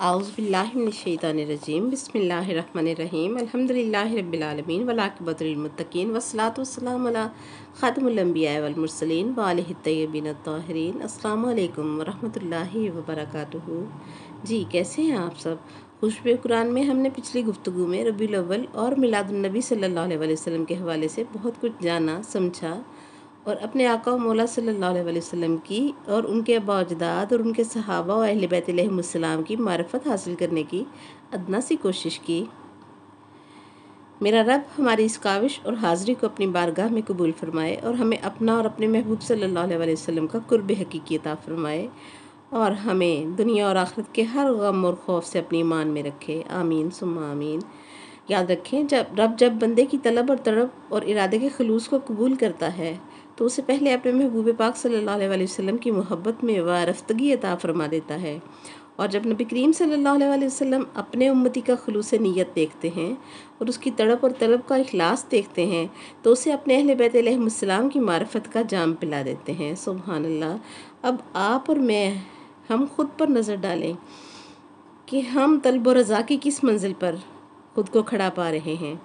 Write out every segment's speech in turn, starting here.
اعوذ باللہ من الشیطان الرجیم بسم اللہ الرحمن الرحیم الحمدللہ رب العالمین والعاقبۃ للمتقین والصلاۃ والسلام علی خاتم الانبیاء والمرسلین وآلہ الطیبین الطاہرین۔ السلام علیکم ورحمۃ اللہ وبرکاتہ۔ جی کیسے ہیں آپ سب؟ خوشبو قرآن میں ہم نے پچھلی گفتگو میں ربیع الاول اور میلاد النبی صلی اللہ علیہ وسلم کے حوالے سے بہت کچھ جانا سمجھا اور اپنے آقا و مولا صلی اللہ علیہ وسلم کی اور ان کے آباء و اجداد اور ان کے صحابہ و اہل بیت علیہم السلام کی معرفت حاصل کرنے کی ادنا سی کوشش کی۔ میرا رب ہماری اس کاوش اور حاضری کو اپنی بارگاہ میں قبول فرمائے اور ہمیں اپنا اور اپنے محبوب صلی اللہ علیہ وسلم کا قرب حقیقی عطا فرمائے اور ہمیں دنیا اور آخرت کے ہر غم اور خوف سے اپنی ایمان میں رکھے، آمین ثم آمین۔ یاد رکھیں جب بندے کی طلب اور طلب اور ارادے کے خلوص کو قبول کرتا ہے تو اسے پہلے اپنے محبوب پاک صلی اللہ علیہ وسلم کی محبت میں وارفتگی عطا فرما دیتا ہے، اور جب نبی کریم صلی اللہ علیہ وسلم اپنے امتی کا خلوص نیت دیکھتے ہیں اور اس کی تڑپ اور طلب کا اخلاص دیکھتے ہیں تو اسے اپنے اہل بیت علیہم السلام کی معرفت کا جام پلا دیتے ہیں۔ سبحان اللہ۔ اب آپ اور میں ہم خود پر نظر ڈالیں کہ ہم طلب و رضا کی کس منزل پر خود کو کھڑا پا رہے ہیں۔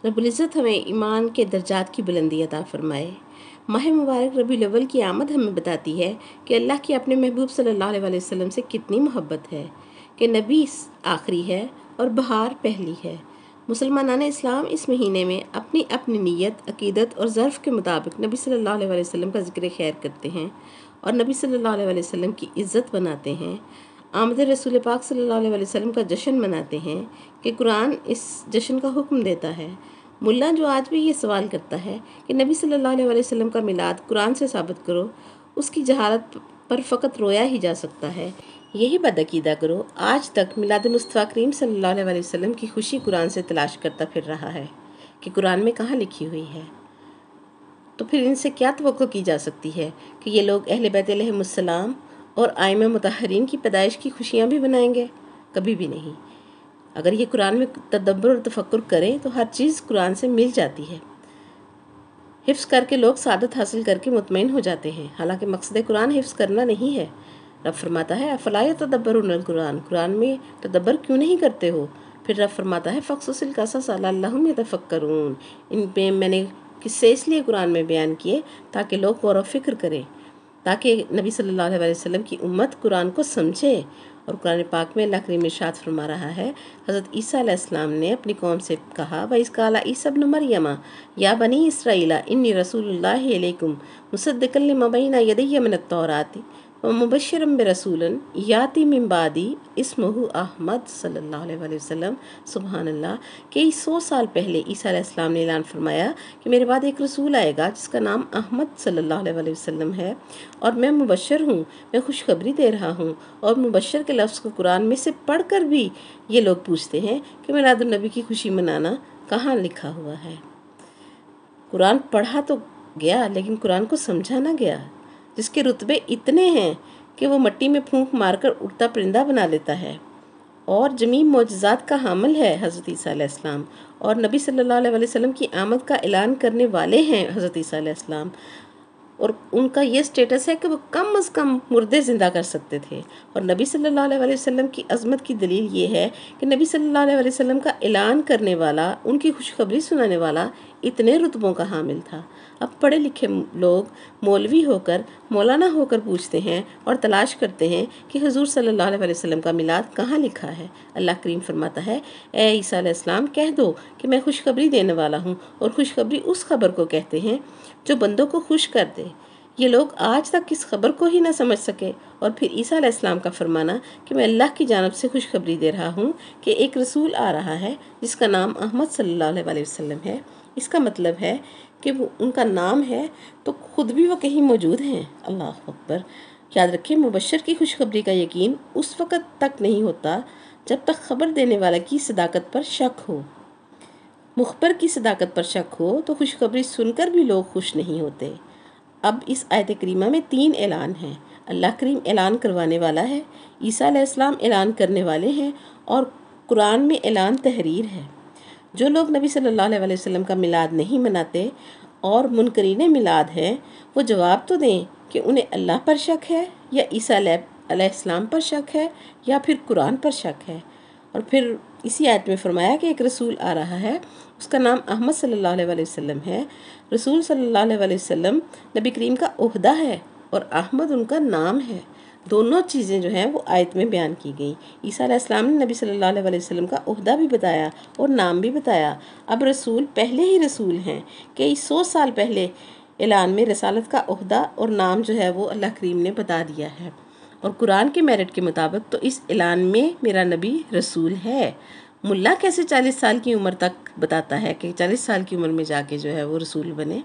رب العزت ہمیں ایمان کے درجات کی بلندی عطا فرمائے۔ ماہ مبارک ربیع الاول کی آمد ہمیں بتاتی ہے کہ اللہ کی اپنے محبوب صلی اللہ علیہ وسلم سے کتنی محبت ہے، کہ نبی آخری ہے اور بہار پہلی ہے۔ مسلمانان اسلام اس مہینے میں اپنی اپنی نیت، عقیدت اور ظرف کے مطابق نبی صلی اللہ علیہ وسلم کا ذکر خیر کرتے ہیں اور نبی صلی اللہ علیہ وسلم کی عزت بناتے ہیں، آمد رسول پاک صلی اللہ علیہ وسلم کا جشن مناتے ہیں کہ قرآن اس جشن کا حکم دیتا ہے۔ ملا جو آج بھی یہ سوال کرتا ہے کہ نبی صلی اللہ علیہ وسلم کا میلاد قرآن سے ثابت کرو، اس کی جہالت پر فقط رویا ہی جا سکتا ہے۔ یہی بدعقیدہ کرو آج تک میلاد مصطفیٰ کریم صلی اللہ علیہ وسلم کی خوشی قرآن سے تلاش کرتا پھر رہا ہے کہ قرآن میں کہاں لکھی ہوئی ہے، تو پھر ان سے کیا توقع کی جا سکتی ہے کہ یہ لوگ اہل بیت علیہم السلام اور ائمہ مطہرین کی پیدائش کی خوشیاں بھی منائیں گے؟ کبھی بھی نہیں۔ اگر یہ قرآن میں تدبر اور تفکر کریں تو ہر چیز قرآن سے مل جاتی ہے۔ حفظ کر کے لوگ سعادت حاصل کر کے مطمئن ہو جاتے ہیں، حالانکہ مقصد قرآن حفظ کرنا نہیں ہے۔ رب فرماتا ہے افلا یتدبرون القرآن، قرآن میں تدبر کیوں نہیں کرتے ہو؟ پھر رب فرماتا ہے فقصص القصص لعلہم یتفکرون، ان پہ میں نے قصے اس لیے قرآن میں بیان کیے تاکہ لوگ غور و فکر کریں، تاکہ نبی صلی اللہ علیہ وسلم کی امت قرآن کو سمجھے۔ اور قرآن پاک میں اللہ کریم ارشاد فرما رہا ہے، حضرت عیسیٰ علیہ السلام نے اپنی قوم سے کہا وَإِذْ قَالَ عِيسَى ابْنُ مَرْيَمَ يَا بَنِي إِسْرَائِيلَ إِنِّي رَسُولُ اللَّهِ إِلَيْكُمْ مُصَدِّقًا لِمَا بَيْنَ يَدَيَّ مِنَ التَّوْرَاةِ وَمُبَشِّرًا بِرَسُولٍ يَأْتِي مِن بَعْدِي اسْمُهُ احمد صلی اللہ علیہ وسلم۔ سبحان اللہ کہ 100 سال پہلے عیسیٰ علیہ السلام نے اعلان فرمایا کہ میرے بعد ایک رسول آئے گا جس کا نام احمد صلی اللہ علیہ وسلم ہے، اور میں مبشر ہوں، میں خوشخبری دے رہا ہوں۔ اور مبشر کے لفظ کو قرآن میں سے پڑھ کر بھی یہ لوگ پوچھتے ہیں کہ میلاد النبی کی خوشی منانا کہاں لکھا ہوا ہے؟ قرآن پڑھا تو گیا لیکن قرآن کو سمجھا نہ گیا، جس کے رتبے اتنے ہیں کہ وہ مٹی میں پھونک مار کر اڑتا پرندہ بنا لیتا ہے، اور جمیع معجزات کا حامل ہے حضرت عیسیٰ علیہ السلام، اور نبی صلی اللہ علیہ وسلم کی آمد کا اعلان کرنے والے ہیں حضرت عیسیٰ علیہ السلام، اور ان کا یہ سٹیٹس ہے کہ وہ کم از کم مردے زندہ کر سکتے تھے۔ اور نبی صلی اللہ علیہ وسلم کی عظمت کی دلیل یہ ہے کہ نبی صلی اللہ علیہ وسلم کا اعلان کرنے والا، ان کی خوشخبری سنانے والا اتنے رتبوں کا حامل تھا۔ اب پڑھے لکھے لوگ مولوی ہو کر، مولانا ہو کر پوچھتے ہیں اور تلاش کرتے ہیں کہ حضور صلی اللہ علیہ وسلم کا میلاد کہاں لکھا ہے۔ اللہ کریم فرماتا ہے اے عیسیٰ علیہ السلام کہہ دو کہ میں خوشخبری دینے والا ہوں، اور خوشخبری اس خبر کو کہتے ہیں جو بندوں کو خوش کر دے۔ یہ لوگ آج تک اس خبر کو ہی نہ سمجھ سکے، اور پھر عیسیٰ علیہ السلام کا فرمانا کہ میں اللہ کی جانب سے خوشخبری دے رہا ہوں کہ ایک رسول آ رہا ہے جس کا نام احمد صلی اللہ علیہ وسلم ہے۔ اس کا مطلب ہے کہ وہ ان کا نام ہے تو خود بھی وہ کہیں موجود ہیں۔ اللہ اکبر۔ یاد رکھیں مبشر کی خوشخبری کا یقین اس وقت تک نہیں ہوتا جب تک خبر دینے والا کی صداقت پر شک ہو۔ مخبر کی صداقت پر شک ہو تو خوشخبری سن کر بھی لوگ خوش نہیں ہوتے۔ اب اس آیت کریمہ میں 3 اعلان ہیں۔ اللہ کریم اعلان کروانے والا ہے، عیسیٰ علیہ السلام اعلان کرنے والے ہیں، اور قرآن میں اعلان تحریر ہے۔ جو لوگ نبی صلی اللہ علیہ وسلم کا میلاد نہیں مناتے اور منکرین میلاد ہیں، وہ جواب تو دیں کہ انہیں اللہ پر شک ہے یا عیسیٰ علیہ السلام پر شک ہے یا پھر قرآن پر شک ہے۔ اور پھر اسی آیت میں فرمایا کہ ایک رسول آ رہا ہے، اس کا نام احمد صلی اللہ علیہ وسلم ہے۔ رسول صلی اللہ علیہ وسلم نبی کریم کا عہدہ ہے اور احمد ان کا نام ہے۔ دونوں چیزیں جو ہیں وہ آیت میں بیان کی گئیں۔ عیسیٰ علیہ السلام نے نبی صلی اللہ علیہ وسلم کا عہدہ بھی بتایا اور نام بھی بتایا۔ اب رسول پہلے ہی رسول ہیں، کئی 100 سال پہلے اعلان میں رسالت کا عہدہ اور نام جو ہے وہ اللہ کریم نے بتا دیا ہے۔ اور قرآن کے میرٹ کے مطابق تو اس اعلان میں میرا نبی رسول ہے۔ ملا کیسے 40 سال کی عمر تک بتاتا ہے کہ 40 سال کی عمر میں جا کے جو ہے وہ رسول بنے؟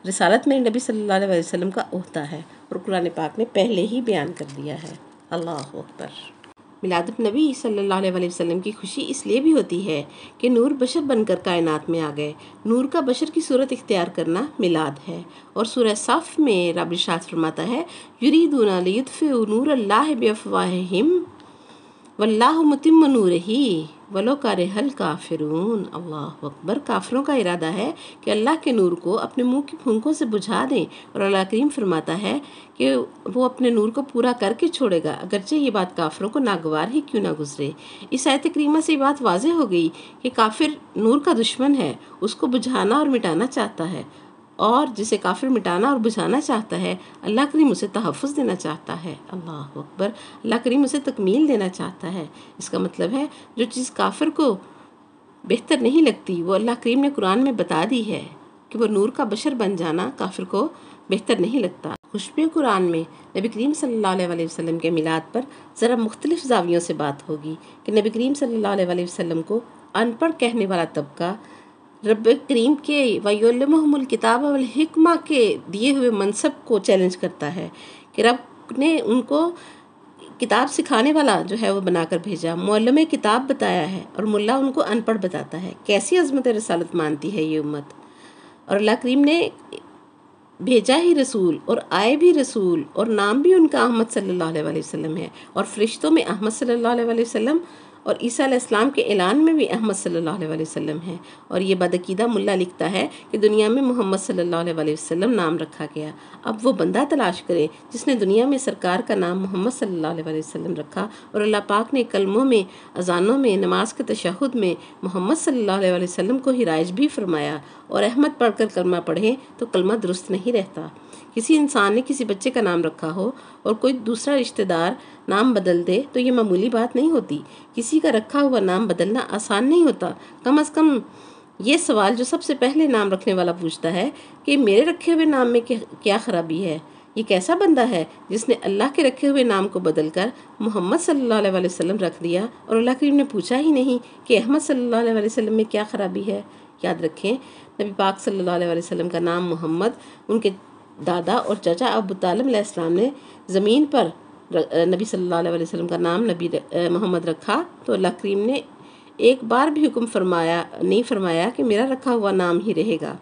رسالت میں نبی صلی اللہ علیہ وسلم کا عہدہ ہے اور قرآن پاک نے پہلے ہی بیان کر دیا ہے۔ اللہ اکبر۔ میلاد النبی صلی اللہ علیہ وسلم کی خوشی اس لیے بھی ہوتی ہے کہ نور بشر بن کر کائنات میں آ گئے۔ نور کا بشر کی صورت اختیار کرنا میلاد ہے۔ اور سورہ صف میں رب ارشاد فرماتا ہے یریدون لیطفئوا نور اللہ بافواہہم واللہ متم نورہ ولو کرہ الکافرون۔ اللہ اکبر۔ کافروں کا ارادہ ہے کہ اللہ کے نور کو اپنے منہ کی پھونکوں سے بجھا دیں، اور اللہ کریم فرماتا ہے کہ وہ اپنے نور کو پورا کر کے چھوڑے گا، اگرچہ یہ بات کافروں کو ناگوار ہی کیوں نہ گزرے۔ اس آیت کریمہ سے یہ بات واضح ہو گئی کہ کافر نور کا دشمن ہے، اس کو بجھانا اور مٹانا چاہتا ہے، اور جسے کافر مٹانا اور بجھانا چاہتا ہے اللہ کریم اسے تحفظ دینا چاہتا ہے۔ اللہ اکبر۔ اللہ کریم اسے تکمیل دینا چاہتا ہے۔ اس کا مطلب ہے جو چیز کافر کو بہتر نہیں لگتی وہ اللہ کریم نے قرآن میں بتا دی ہے کہ وہ نور کا بشر بن جانا کافر کو بہتر نہیں لگتا۔ خوشبو قرآن میں نبی کریم صلی اللہ علیہ وسلم کے میلاد پر ذرا مختلف زاویوں سے بات ہوگی کہ نبی کریم صلی اللہ علیہ وسلم کو ان پڑھ کہنے والا طبقہ رب کریم کے وَيُعَلِّمُهُمُ الْكِتَابَ وَالْحِكْمَةَ کے دیے ہوئے منصب کو چیلنج کرتا ہے کہ رب نے ان کو کتاب سکھانے والا جو ہے وہ بنا کر بھیجا، معلم کتاب بتایا ہے، اور ملا ان کو ان پڑھ بتاتا ہے۔ کیسی عظمت رسالت مانتی ہے یہ امت! اور اللہ کریم نے بھیجا ہی رسول اور آئے بھی رسول، اور نام بھی ان کا احمد صلی اللہ علیہ وسلم ہے، اور فرشتوں میں احمد صلی اللہ علیہ وسلم اور عیسیٰ علیہ السلام کے اعلان میں بھی احمد صلی اللہ علیہ وسلم ہے۔ اور یہ بدعقیدہ ملا لکھتا ہے کہ دنیا میں محمد صلی اللہ علیہ وسلم نام رکھا گیا۔ اب وہ بندہ تلاش کرے جس نے دنیا میں سرکار کا نام محمد صلی اللہ علیہ وسلم رکھا، اور اللہ پاک نے کلموں میں، اذانوں میں، نماز کے تشہد میں محمد صلی اللہ علیہ وسلم کو ہی رائج بھی فرمایا۔ اور احمد پڑھ کر کلمہ پڑھیں تو کلمہ درست نہیں رہتا۔ کسی انسان نے کسی بچے کا نام رکھا ہو اور کوئی دوسرا رشتہ دار نام بدل دے تو یہ معمولی بات نہیں ہوتی۔ کسی کا رکھا ہوا نام بدلنا آسان نہیں ہوتا۔ کم از کم یہ سوال جو سب سے پہلے نام رکھنے والا پوچھتا ہے کہ میرے رکھے ہوئے نام میں کیا خرابی ہے؟ یہ کیسا بندہ ہے جس نے اللہ کے رکھے ہوئے نام کو بدل کر محمد صلی اللہ علیہ وسلم رکھ دیا، اور اللہ کریم نے پوچھا ہی نہیں کہ احمد صلی اللہ علیہ وسلم میں کیا خرابی ہے؟ یاد رکھیں، نبی پاک صلی اللہ علیہ وسلم کا نام محمد ان کے دادا اور چچا ابو طالب علیہ السلام نے زمین پر نبی صلی اللہ علیہ وسلم کا نام محمد رکھا تو اللہ کریم نے ایک بار بھی حکم نہیں فرمایا کہ میرا رکھا ہوا نام ہی رہے گا۔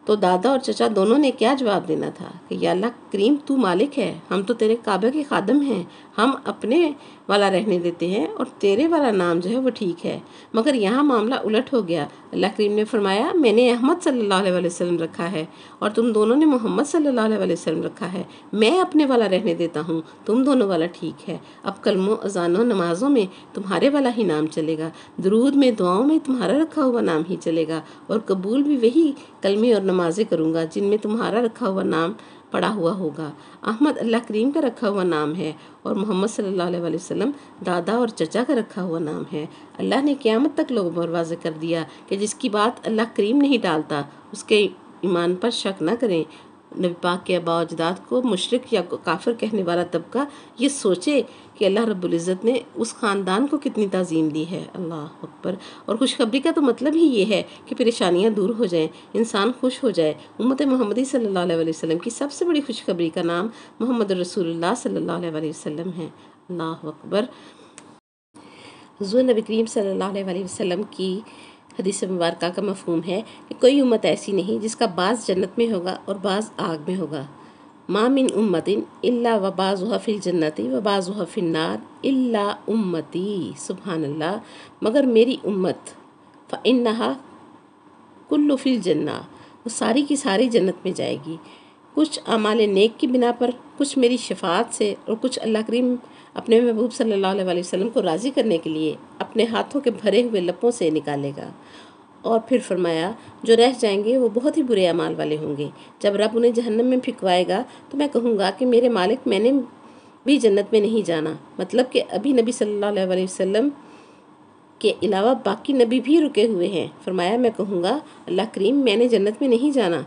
تو دادا اور چچا دونوں نے کیا جواب دینا تھا کہ یا اللہ کریم تو مالک ہے، ہم تو تیرے کعبہ کے خادم ہیں، ہم اپنے والا رہنے دیتے ہیں اور تیرے والا نام جو ہے وہ ٹھیک ہے۔ مگر یہاں معاملہ الٹ ہو گیا۔ اللہ کریم نے فرمایا میں نے احمد صلی اللہ علیہ وسلم رکھا ہے اور تم دونوں نے محمد صلی اللہ علیہ وسلم رکھا ہے، میں اپنے والا رہنے دیتا ہوں، تم دونوں والا ٹھیک ہے۔ اب کلموں، اذانوں، نمازوں میں تمہارے والا ہی نام چلے گا، درود میں، دعاؤں میں تمہارا رکھا ہوا نام ہی چلے گا، اور قبول بھی وہی کلمے اور نمازیں کروں گا جن میں تمہارا رکھا ہوا نام پڑا ہوا ہوگا۔ احمد اللہ کریم کا رکھا ہوا نام ہے اور محمد صلی اللہ علیہ وسلم دادا اور چچا کا رکھا ہوا نام ہے۔ اللہ نے قیامت تک لوگوں پر واضح کر دیا کہ جس کی بات اللہ کریم نہیں ٹالتا اس کے ایمان پر شک نہ کریں۔ نبی پاک کے آباء و اجداد کو مشرک یا کافر کہنے والا طبقہ یہ سوچے کہ اللہ رب العزت نے اس خاندان کو کتنی تعظیم دی ہے۔ اللہ اکبر۔ اور خوشخبری کا تو مطلب ہی یہ ہے کہ پریشانیاں دور ہو جائیں، انسان خوش ہو جائے۔ امت محمدی صلی اللہ علیہ وسلم کی سب سے بڑی خوشخبری کا نام محمد رسول اللہ صلی اللہ علیہ وسلم ہے۔ اللہ اکبر۔ حضور نبی کریم صلی اللہ علیہ وسلم کی حدیث مبارکہ کا مفہوم ہے کہ کوئی امت ایسی نہیں جس کا بعض جنت میں ہوگا اور بعض آگ میں ہوگا۔ ما من امت الا وبعضها فی الجنت وبعضها فی النار الا امتی، سبحان اللہ، مگر میری امت فانها کل فی الجنہ، وہ ساری کی ساری جنت میں جائے گی، کچھ اعمال نیک کی بنا پر، کچھ میری شفاعت سے اور کچھ اللہ کریم اپنے محبوب صلی اللہ علیہ وسلم کو راضی کرنے کے لیے اپنے ہاتھوں کے بھرے ہوئے لپوں سے نکالے گا۔ اور پھر فرمایا جو رہ جائیں گے وہ بہت ہی برے اعمال والے ہوں گے۔ جب رب انہیں جہنم میں پھینکوائے گا تو میں کہوں گا کہ میرے مالک میں نے بھی جنت میں نہیں جانا، مطلب کہ ابھی نبی صلی اللہ علیہ وسلم کے علاوہ باقی نبی بھی رکے ہوئے ہیں۔ فرمایا میں کہوں گا اللہ کریم میں نے جنت میں نہیں جانا،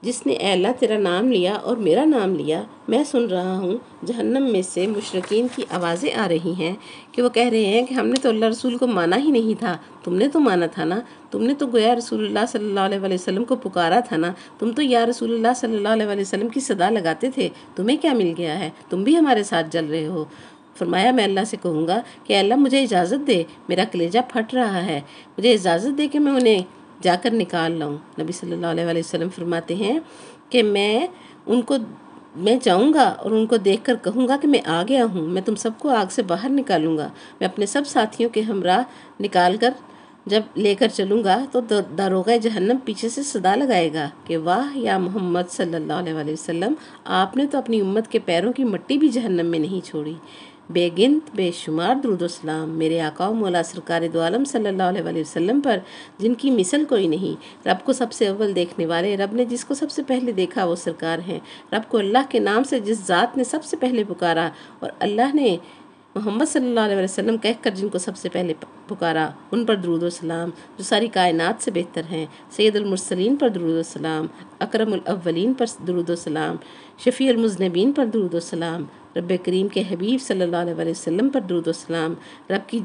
جس نے اے اللہ تیرا نام لیا اور میرا نام لیا۔ میں سن رہا ہوں جہنم میں سے مشرکین کی آوازیں آ رہی ہیں کہ وہ کہہ رہے ہیں کہ ہم نے تو اللہ رسول کو مانا ہی نہیں تھا، تم نے تو مانا تھا نا، تم نے تو گویا رسول اللہ صلی اللہ علیہ وسلم کو پکارا تھا نا، تم تو یا رسول اللہ صلی اللہ علیہ وسلم کی صدا لگاتے تھے، تمہیں کیا مل گیا ہے، تم بھی ہمارے ساتھ جل رہے ہو۔ فرمایا میں اللہ سے کہوں گا کہ اللہ مجھے اجازت دے، میرا کلیجہ پھٹ رہا ہے، مجھے اجازت دے کہ میں انہیں جا کر نکال لاؤں۔ نبی صلی اللہ علیہ وسلم فرماتے ہیں کہ میں جاؤں گا اور ان کو دیکھ کر کہوں گا کہ میں آ گیا ہوں، میں تم سب کو آگ سے باہر نکالوں گا۔ میں اپنے سب ساتھیوں کے ہمراہ نکال کر جب لے کر چلوں گا تو داروغہ جہنم پیچھے سے صدا لگائے گا کہ واہ یا محمد صلی اللہ علیہ وسلم، آپ نے تو اپنی امت کے پیروں کی مٹی بھی جہنم میں نہیں چھوڑی۔ بے گنت بے شمار درود و سلام میرے آقا و مولا سرکار دو عالم صلی اللہ علیہ وسلم پر، جن کی مثل کوئی نہیں۔ رب کو سب سے اول دیکھنے والے، رب نے جس کو سب سے پہلے دیکھا وہ سرکار ہیں۔ رب کو اللہ کے نام سے جس ذات نے سب سے پہلے پکارا اور اللہ نے محمد صلی اللہ علیہ وسلم کہہ کر جن کو سب سے پہلے پکارا، ان پر درود و سلام جو ساری کائنات سے بہتر ہیں۔ سید المرسلین پر درود و سلام، اکرم الاولین پر درود و سلام، شفیع المذنبین پر درود و سلام، رب کریم کے حبیب صلی اللہ علیہ وسلم پر درود و سلام، رب کی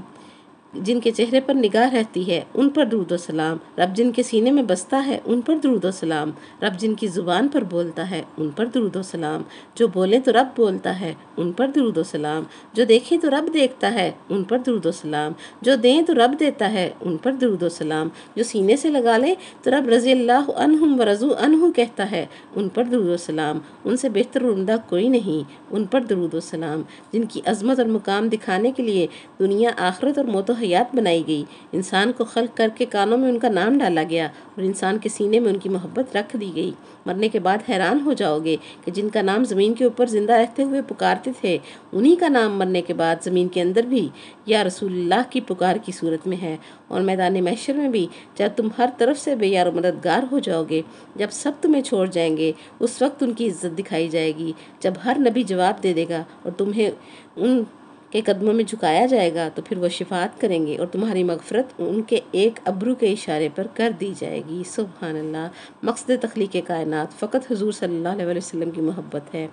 جن کے چہرے پر نگاہ رہتی ہے ان پر درود و سلام، رب جن کے سینے میں بستا ہے ان پر درود و سلام، رب جن کی زبان پر بولتا ہے ان پر درود و سلام، جو بولیں تو رب بولتا ہے ان پر درود و سلام، جو دیکھیں تو رب دیکھتا ہے ان پر درود و سلام، جو دیں تو رب دیتا ہے ان پر درود و سلام، جو سینے سے لگا لیں تو رب رضی اللہ عنہم ورضوا عنہ کہتا ہے ان پر درود و سلام، ان سے بہتر اور عمدہ کوئی نہیں ان پر درود و سلام، جن کی عظمت اور مقام دکھانے کے لیے دنیا آخرت اور موت و حیات بنائی گئی، انسان کو خلق کر کے کانوں میں ان کا نام ڈالا گیا اور انسان کے سینے میں ان کی محبت رکھ دی گئی۔ مرنے کے بعد حیران ہو جاؤ گے کہ جن کا نام زمین کے اوپر زندہ رہتے ہوئے پکارتے تھے، انہی کا نام مرنے کے بعد زمین کے اندر بھی یا رسول اللہ کی پکار کی صورت میں ہے، اور میدان محشر میں بھی جب تم ہر طرف سے بے یار و مددگار ہو جاؤ گے، جب سب تمہیں چھوڑ جائیں گے، اس وقت ان کی عزت دکھائی جائے گی، جب ہر نبی جواب دے دے گا اور تمہیں ان کے قدموں میں جھکایا جائے گا تو پھر وہ شفاعت کریں گے اور تمہاری مغفرت ان کے ایک ابرو کے اشارے پر کر دی جائے گی۔ سبحان اللہ۔ مقصد تخلیق کائنات فقط حضور صلی اللہ علیہ وسلم کی محبت ہے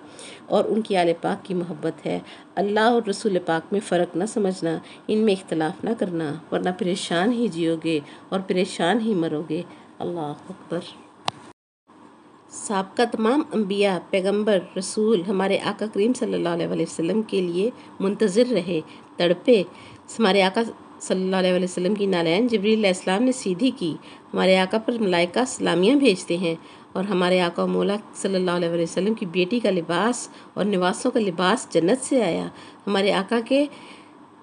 اور ان کی آل پاک کی محبت ہے۔ اللہ اور رسول پاک میں فرق نہ سمجھنا، ان میں اختلاف نہ کرنا، ورنہ پریشان ہی جیو گے اور پریشان ہی مرو گے۔ اللہ اکبر۔ سابقہ تمام انبیاء، پیغمبر، رسول ہمارے آقا کریم صلی اللہ علیہ وسلم کے لیے منتظر رہے، تڑپے۔ ہمارے آقا صلی اللہ علیہ وسلم کی نالین جبریل علیہ السلام نے سیدھی کی، ہمارے آقا پر ملائکہ سلامیاں بھیجتے ہیں، اور ہمارے آقا و مولا صلی اللہ علیہ وسلم کی بیٹی کا لباس اور نواسوں کا لباس جنت سے آیا، ہمارے آقا کے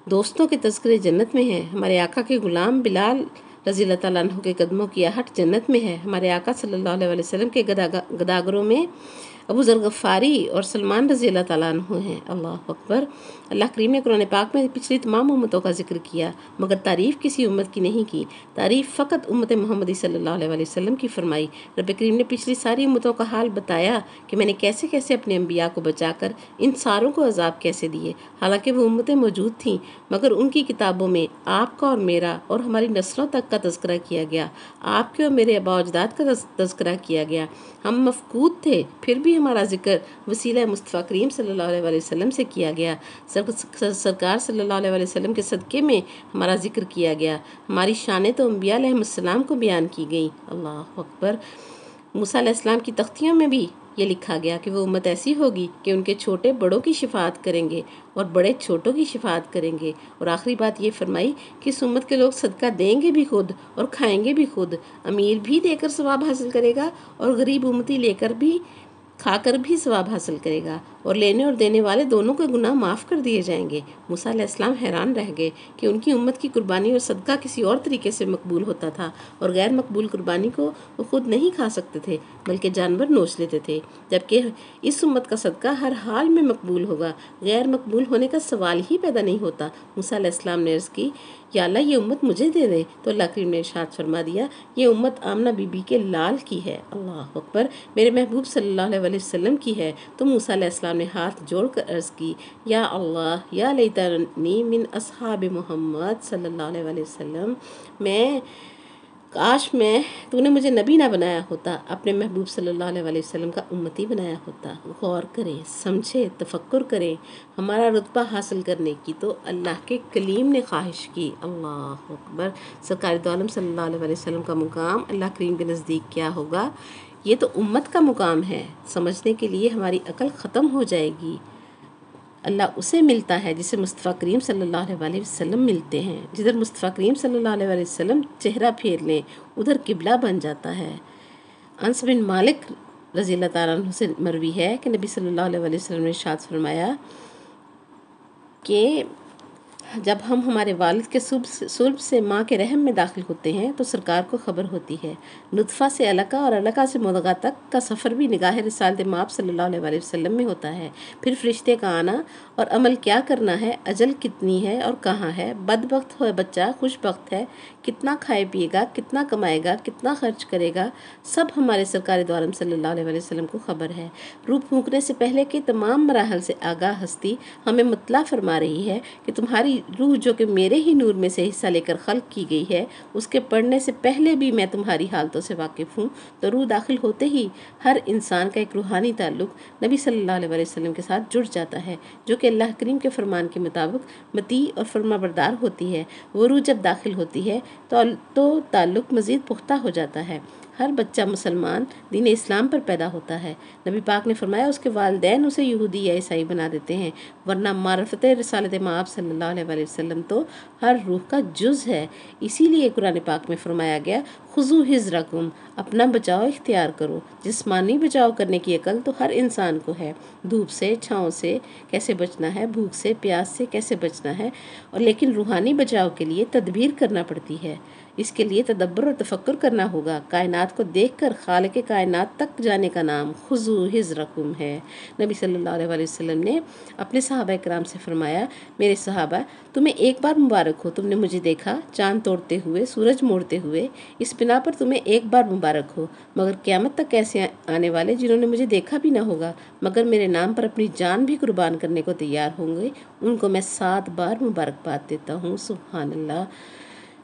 دوستوں کے تذکرے جنت میں ہیں، ہمارے آقا کے غلام بلال رضی اللہ تعالیٰ عنہ کے قدموں کی آہٹ جنت میں ہے، ہمارے آقا صلی اللہ علیہ وسلم کے گداگروں میں ابو ذر غفاری اور سلمان رضی اللہ تعالیٰ عنہ ہیں۔ اللہ اکبر۔ اللہ کریم نے قرآن پاک میں پچھلی تمام امتوں کا ذکر کیا، مگر تعریف کسی امت کی نہیں کی، تعریف فقط امت محمدی صلی اللہ علیہ وسلم کی فرمائی۔ رب کریم نے پچھلی ساری امتوں کا حال بتایا کہ میں نے کیسے کیسے اپنے انبیاء کو بچا کر ان ساروں کو عذاب کیسے دیے، حالانکہ وہ امتیں موجود تھیں، مگر ان کی کتابوں میں آپ کا اور میرا اور ہماری نسلوں تک کا تذکرہ کیا گیا، آپ کے اور میرے آباء و اجداد کا تذکرہ کیا گیا۔ ہم مفقود تھے، پھر بھی ہمارا ذکر وسیلہ مصطفیٰ کریم صلی اللہ علیہ وسلم سے کیا گیا، سرکار صلی اللہ علیہ وسلم کے صدقے میں ہمارا ذکر کیا گیا، ہماری شانیں تو انبیاء علیہ السلام کو بیان کی گئیں۔ اللہ اکبر۔ موسیٰ علیہ السلام کی تختیوں میں بھی یہ لکھا گیا کہ وہ امت ایسی ہوگی کہ ان کے چھوٹے بڑوں کی شفاعت کریں گے اور بڑے چھوٹوں کی شفاعت کریں گے، اور آخری بات یہ فرمائی کہ اس امت کے لوگ صدقہ دیں گے بھی خود اور کھائیں گے بھی خود، امیر بھی دے کر ثواب حاصل کرے گا اور غریب امتی لے کر بھی کھا کر بھی ثواب حاصل کرے گا اور لینے اور دینے والے دونوں کے گناہ معاف کر دیے جائیں گے۔ موسیٰ علیہ السلام حیران رہ گئے کہ ان کی امت کی قربانی اور صدقہ کسی اور طریقے سے مقبول ہوتا تھا، اور غیر مقبول قربانی کو وہ خود نہیں کھا سکتے تھے بلکہ جانور نوچ لیتے تھے، جبکہ اس امت کا صدقہ ہر حال میں مقبول ہوگا، غیر مقبول ہونے کا سوال ہی پیدا نہیں ہوتا۔ موسیٰ علیہ السلام نے عرض کی، یا اللہ یہ امت مجھے دے دے، تو اللہ کریم نے ارشاد فرما دیا، یہ امت آمنہ بی بی کے لال کی ہے، اللہ اکبر، میرے محبوب صلی اللہ علیہ وسلم کی ہے۔ تو موسیٰ علیہ السلام نے ہاتھ جوڑ کر عرض کی، یا اللہ یا لیتنی من اصحاب محمد صلی اللہ علیہ وسلم، کاش تو نے مجھے نبی نہ بنایا ہوتا، اپنے محبوب صلی اللہ علیہ وسلم کا امتی بنایا ہوتا۔ غور کریں، سمجھے، تفکر کریں، ہمارا رتبہ حاصل کرنے کی تو اللہ کے کلیم نے خواہش کی، اللہ اکبر۔ سرکار دو عالم صلی اللہ علیہ وسلم کا مقام اللہ کریم کے نزدیک کیا ہوگا؟ یہ تو امت کا مقام ہے، سمجھنے کے لیے ہماری عقل ختم ہو جائے گی۔ اللہ اسے ملتا ہے جسے مصطفیٰ کریم صلی اللہ علیہ وسلم ملتے ہیں۔ جدھر مصطفیٰ کریم صلی اللہ علیہ وسلم چہرہ پھیر لیں ادھر قبلہ بن جاتا ہے۔ انس بن مالک رضی اللہ تعالیٰ عنہ سے مروی ہے کہ نبی صلی اللہ علیہ وسلم نے ارشاد فرمایا کہ جب ہم ہمارے والد کے صلب سے ماں کے رحم میں داخل ہوتے ہیں تو سرکار کو خبر ہوتی ہے۔ نطفہ سے علقہ اور علقہ سے مضغہ تک کا سفر بھی نگاہ رسالت مآب صلی اللہ علیہ وسلم میں ہوتا ہے۔ پھر فرشتے کا آنا اور عمل کیا کرنا ہے، اجل کتنی ہے اور کہاں ہے، بدبخت ہے بچہ، خوش بخت ہے، کتنا کھائے پیے گا، کتنا کمائے گا، کتنا خرچ کرے گا، سب ہمارے سرکار دو عالم صلی اللہ علیہ وسلم کو خبر ہے۔ روح پھونکنے سے پہلے کے تمام مراحل سے آگاہ ہستی ہمیں مطلع فرما رہی ہے کہ تمہاری روح جو کہ میرے ہی نور میں سے حصہ لے کر خلق کی گئی ہے، اس کے پڑھنے سے پہلے بھی میں تمہاری حالتوں سے واقف ہوں۔ تو روح داخل ہوتے ہی ہر انسان کا ایک روحانی تعلق نبی صلی اللہ علیہ وسلم کے ساتھ جڑ جاتا ہے، جو کہ اللہ کریم کے فرمان کے مطابق مطیع اور فرما بردار ہوتی ہے۔ وہ روح جب داخل ہوتی ہے تو تعلق مزید پختہ ہو جاتا ہے۔ ہر بچہ مسلمان دین اسلام پر پیدا ہوتا ہے۔ نبی پاک نے فرمایا اس کے والدین اسے یہودی یا عیسائی بنا دیتے ہیں، ورنہ معرفت رسالت مآب صلی اللہ علیہ وسلم تو ہر روح کا جز ہے۔ اسی لیے قرآن پاک میں فرمایا گیا، خذوا حذرکم، اپنا بچاؤ اختیار کرو۔ جسمانی بچاؤ کرنے کی عقل تو ہر انسان کو ہے، دھوپ سے، چھاؤں سے کیسے بچنا ہے، بھوک سے، پیاس سے کیسے بچنا ہے، اور لیکن روحانی بچاؤ کے لیے تدبیر کرنا پڑتی ہے۔ اس کے لیے تدبر اور تفکر کرنا ہوگا۔ کائنات کو دیکھ کر خالق کائنات تک جانے کا نام خذوا حذرکم ہے۔ نبی صلی اللہ علیہ وسلم نے اپنے صحابہ کرام سے فرمایا، میرے صحابہ، تمہیں ایک بار مبارک ہو، تم نے مجھے دیکھا چاند توڑتے ہوئے، سورج موڑتے ہوئے، اس بنا پر تمہیں ایک بار مبارک ہو، مگر قیامت تک ایسے آنے والے جنہوں نے مجھے دیکھا بھی نہ ہوگا مگر میرے نام پر اپنی جان بھی قربان کرنے کو تیار ہوں گے، ان کو میں 7 بار مبارکباد دیتا ہوں۔ سبحان اللہ۔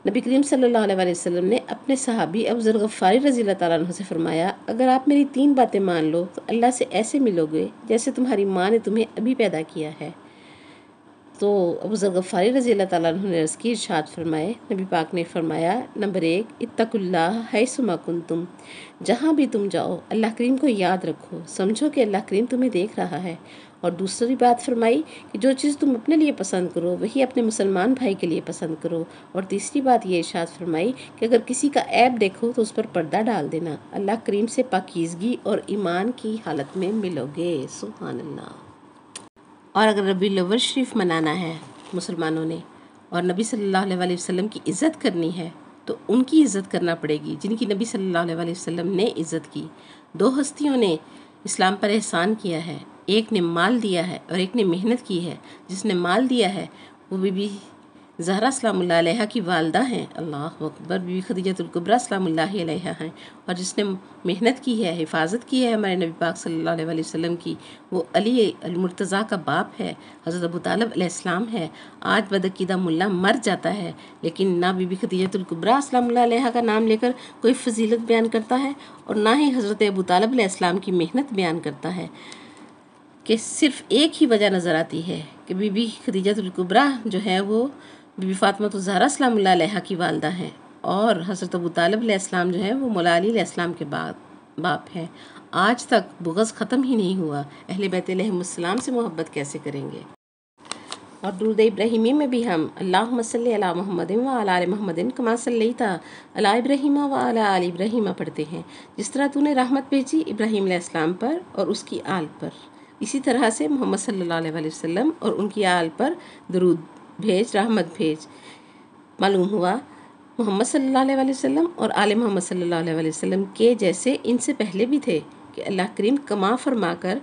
نبی کریم صلی اللہ علیہ وسلم نے اپنے صحابی ابو ذر غفاری رضی اللہ تعالیٰ عنہ سے فرمایا، اگر آپ میری 3 باتیں مان لو تو اللہ سے ایسے ملو گے جیسے تمہاری ماں نے تمہیں ابھی پیدا کیا ہے۔ تو ابو ذر غفاری رضی اللہ تعالیٰ عنہ نے عرض کی، ارشاد فرمائے، نبی پاک نے فرمایا، نمبر 1، اتقوا اللہ حیثما کنتم، جہاں بھی تم جاؤ اللہ کریم کو یاد رکھو، سمجھو کہ اللہ کریم تمہیں دیکھ رہا ہے۔ اور دوسری بات فرمائی کہ جو چیز تم اپنے لیے پسند کرو وہی اپنے مسلمان بھائی کے لیے پسند کرو۔ اور تیسری بات یہ ارشاد فرمائی کہ اگر کسی کا عیب دیکھو تو اس پر پردہ ڈال دینا، اللہ کریم سے پاکیزگی اور ایمان کی حالت میں ملو گے۔ سبحان اللہ۔ اور اگر ربیع الاول شریف منانا ہے مسلمانوں نے اور نبی صلی اللہ علیہ وسلم کی عزت کرنی ہے تو ان کی عزت کرنا پڑے گی جن کی نبی صلی اللہ علیہ وسلم نے عزت کی۔ 2 ہستیوں نے اسلام پر احسان کیا ہے، ایک نے مال دیا ہے اور ایک نے محنت کی ہے۔ جس نے مال دیا ہے وہ بی بی زہرا سلام اللہ علیہ کی والدہ ہیں، اللہ اکبر، بی بی خدیجہ الکبریٰ سلام اللہ علیہ ہیں۔ اور جس نے محنت کی ہے، حفاظت کی ہے ہمارے نبی پاک صلی اللہ علیہ وسلم کی، وہ علی المرتضیٰ کا باپ ہے، حضرت ابو طالب علیہ السلام ہے۔ آج بدعقیدہ ملا مر جاتا ہے لیکن نہ بی بی خدیجہ الکبریٰ سلام اللہ علیہ کا نام لے کر کوئی فضیلت بیان کرتا ہے اور نہ ہی حضرت ابو طالب علیہ السلام کی محنت بیان کرتا ہے، کہ صرف ایک ہی وجہ نظر آتی ہے کہ بی بی خدیجہ الکبریٰ جو ہے وہ بی بی فاطمہ الزہرا سلام اللہ علیہ کی والدہ ہیں، اور حضرت ابو طالب علیہ السلام جو ہے وہ مولا علی علیہ السلام کے باپ ہیں۔ آج تک بغض ختم ہی نہیں ہوا، اہل بیت علیہم السلام سے محبت کیسے کریں گے؟ اور درود ابراہیمی میں بھی ہم اللہم صلی علی محمد و علی آل محمد کما صلیت علی ابراہیم و علی آل ابراہیم پڑھتے ہیں، جس طرح تو نے رحمت بھیجی ابراہیم علیہ السلام پر اور اس کی آل پر، اسی طرح سے محمد صلی اللہ علیہ وسلم اور ان کی آل پر درود بھیج، رحمت بھیج۔ معلوم ہوا محمد صلی اللہ علیہ وسلم اور آل محمد صلی اللہ علیہ وسلم کے جیسے ان سے پہلے بھی تھے کہ اللہ کریم کما فرما کر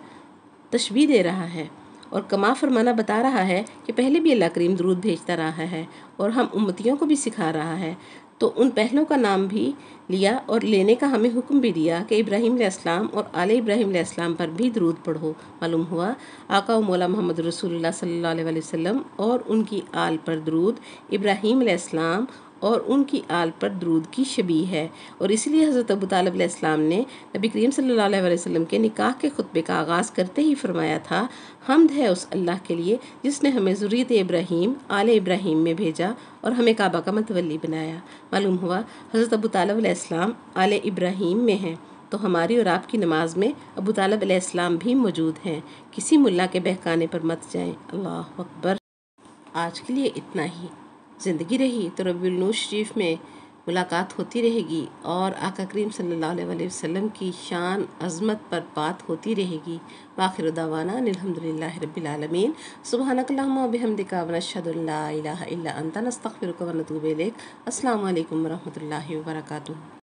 تشبیہ دے رہا ہے اور کما فرمانا بتا رہا ہے کہ پہلے بھی اللہ کریم درود بھیجتا رہا ہے اور ہم امتیوں کو بھی سکھا رہا ہے، تو ان پہلوں کا نام بھی لیا اور لینے کا ہمیں حکم بھی دیا کہ ابراہیم علیہ السلام اور آل ابراہیم علیہ السلام پر بھی درود پڑھو۔ معلوم ہوا آقا و مولا محمد رسول اللہ صلی اللہ علیہ وسلم اور ان کی آل پر درود ابراہیم علیہ السلام اور ان کی آل پر درود کی شبیہ ہے، اور اسی لیے حضرت ابو طالب علیہ السلام نے نبی کریم صلی اللہ علیہ وسلم کے نکاح کے خطبے کا آغاز کرتے ہی فرمایا تھا، حمد ہے اس اللہ کے لیے جس نے ہمیں ذریت ابراہیم آل ابراہیم میں بھیجا اور ہمیں کعبہ کا متولی بنایا۔ معلوم ہوا حضرت ابو طالب علیہ السلام آل ابراہیم میں ہیں، تو ہماری اور آپ کی نماز میں ابو طالب علیہ السلام بھی موجود ہیں، کسی ملا کے بہکانے پر مت جائیں۔ اللہ اکبر۔ آج کے لیے اتنا ہی، زندگی رہی تو ربیع النور شریف میں ملاقات ہوتی رہے گی اور آقا کریم صلی اللہ علیہ وسلم کی شان عظمت پر بات ہوتی رہے گی۔ وآخر دعوانا الحمدللہ رب العالمین۔ سبحانک اللہم و بحمدک ونشہد ان لا الہ الا انت نستغفرک ونتوب الیک۔ السلام علیکم ورحمۃ اللہ وبرکاتہ۔